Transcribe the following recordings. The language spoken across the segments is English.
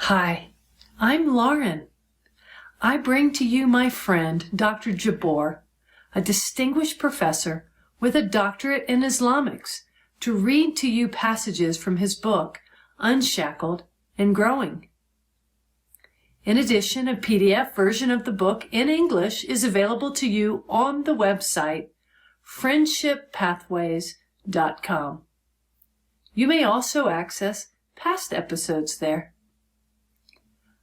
Hi, I'm Lauren. I bring to you my friend, Dr. Jabbour, a distinguished professor with a doctorate in Islamics, to read to you passages from his book, Unshackled and Growing. In addition, a PDF version of the book in English is available to you on the website friendshippathways.com. You may also access past episodes there.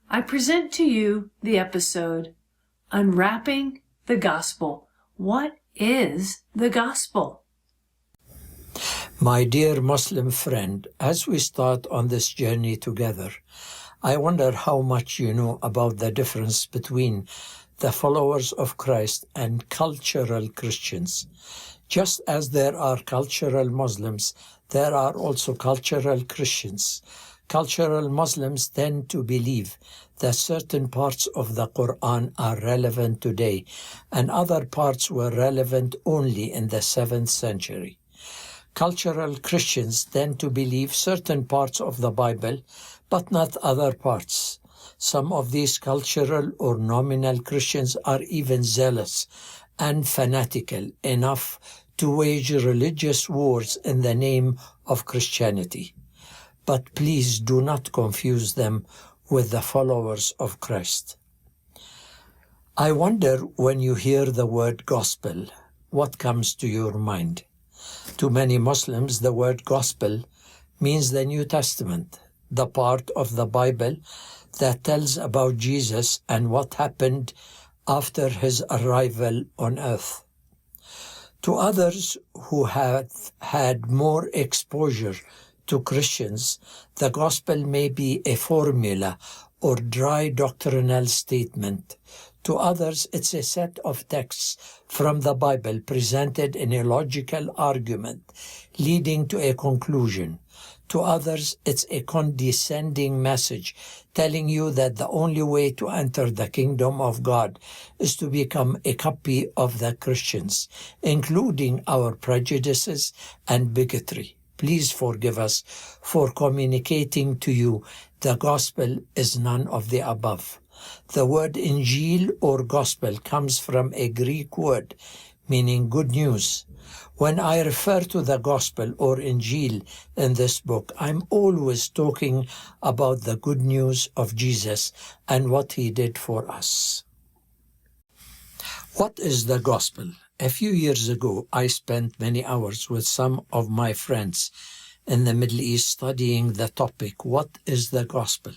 I present to you the episode, Unwrapping the Gospel. What is the Gospel? My dear Muslim friend, as we start on this journey together, I wonder how much you know about the difference between the followers of Christ and cultural Christians. Just as there are cultural Muslims, there are also cultural Christians. Cultural Muslims tend to believe that certain parts of the Quran are relevant today, and other parts were relevant only in the 7th century. Cultural Christians tend to believe certain parts of the Bible, but not other parts. Some of these cultural or nominal Christians are even zealous and fanatical enough to wage religious wars in the name of Christianity. But please do not confuse them with the followers of Christ. I wonder, when you hear the word gospel, what comes to your mind? To many Muslims, the word gospel means the New Testament, the part of the Bible that tells about Jesus and what happened after his arrival on earth. To others who have had more exposure to Christians, the gospel may be a formula or dry doctrinal statement. To others, it's a set of texts from the Bible presented in a logical argument, leading to a conclusion. To others, it's a condescending message telling you that the only way to enter the kingdom of God is to become a copy of the Christians, including our prejudices and bigotry. Please forgive us for communicating to you the gospel is none of the above. The word Injil or gospel comes from a Greek word meaning good news. When I refer to the gospel or Injil in this book, I'm always talking about the good news of Jesus and what he did for us. What is the gospel? A few years ago, I spent many hours with some of my friends in the Middle East studying the topic, what is the gospel?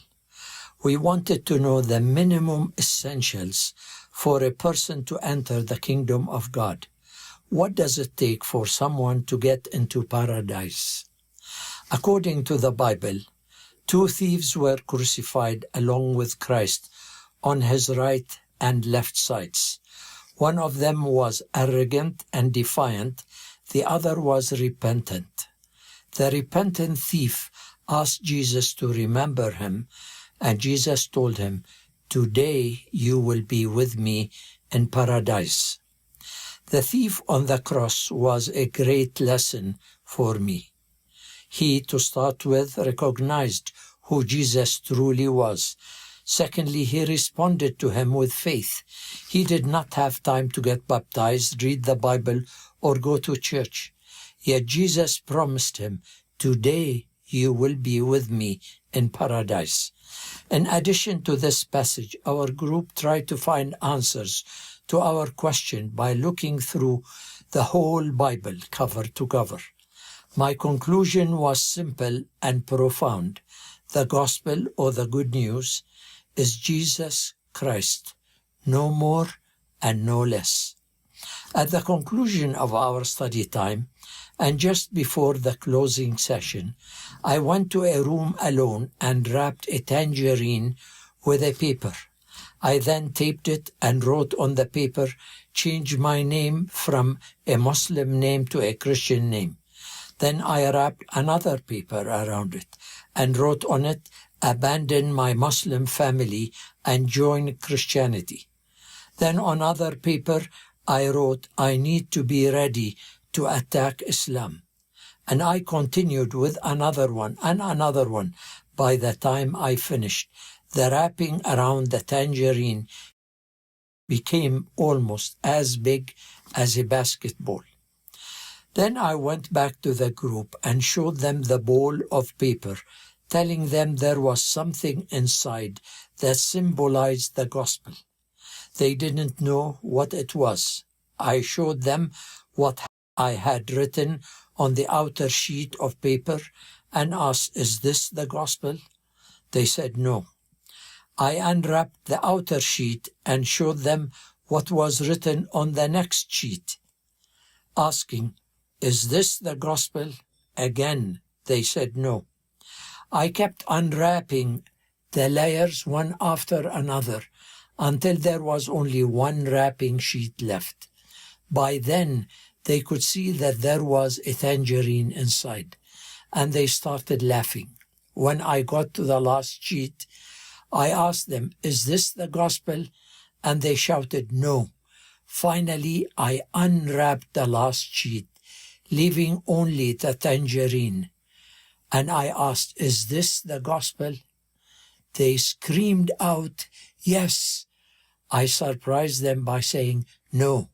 We wanted to know the minimum essentials for a person to enter the kingdom of God. What does it take for someone to get into paradise? According to the Bible, 2 thieves were crucified along with Christ on his right and left sides. One of them was arrogant and defiant, the other was repentant. The repentant thief asked Jesus to remember him, and Jesus told him, "Today you will be with me in paradise." The thief on the cross was a great lesson for me. He, to start with, recognized who Jesus truly was. Secondly, he responded to him with faith. He did not have time to get baptized, read the Bible, or go to church. Yet Jesus promised him, "Today you will be with me in paradise." In addition to this passage, our group tried to find answers to our question by looking through the whole Bible cover to cover. My conclusion was simple and profound. The gospel, or the good news, is Jesus Christ, no more and no less. At the conclusion of our study time, and just before the closing session, I went to a room alone and wrapped a tangerine with a paper. I then taped it and wrote on the paper, "Change my name from a Muslim name to a Christian name." Then I wrapped another paper around it and wrote on it, "Abandon my Muslim family and join Christianity." Then on other paper, I wrote, "I need to be ready to attack Islam." And I continued with another one and another one. By the time I finished, the wrapping around the tangerine became almost as big as a basketball. Then I went back to the group and showed them the ball of paper, telling them there was something inside that symbolized the gospel. They didn't know what it was. I showed them what I had written on the outer sheet of paper and asked, "Is this the gospel?" They said no. I unwrapped the outer sheet and showed them what was written on the next sheet, asking, "Is this the gospel?" Again, they said no. I kept unwrapping the layers one after another until there was only one wrapping sheet left. By then, they could see that there was a tangerine inside, and they started laughing. When I got to the last sheet, I asked them, "Is this the gospel?" And they shouted no. Finally, I unwrapped the last sheet, leaving only the tangerine. And I asked, "Is this the gospel?" They screamed out, "Yes." I surprised them by saying, "No."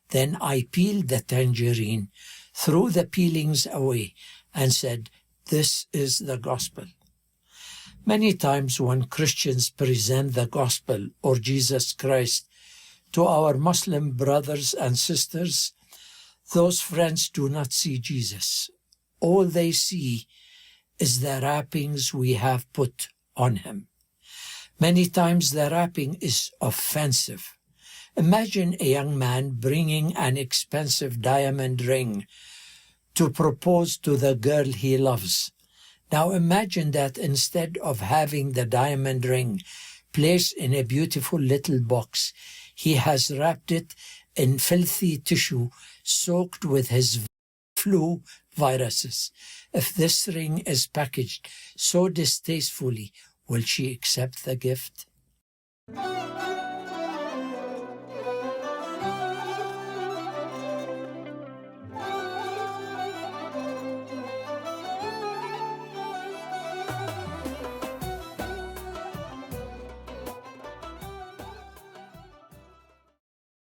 Then I peeled the tangerine, threw the peelings away, and said, "This is the gospel." Many times when Christians present the gospel or Jesus Christ to our Muslim brothers and sisters, those friends do not see Jesus. All they see is the wrappings we have put on him. Many times the wrapping is offensive. Imagine a young man bringing an expensive diamond ring to propose to the girl he loves. Now imagine that instead of having the diamond ring placed in a beautiful little box, he has wrapped it in filthy tissue soaked with his flu viruses. If this ring is packaged so distastefully, will she accept the gift?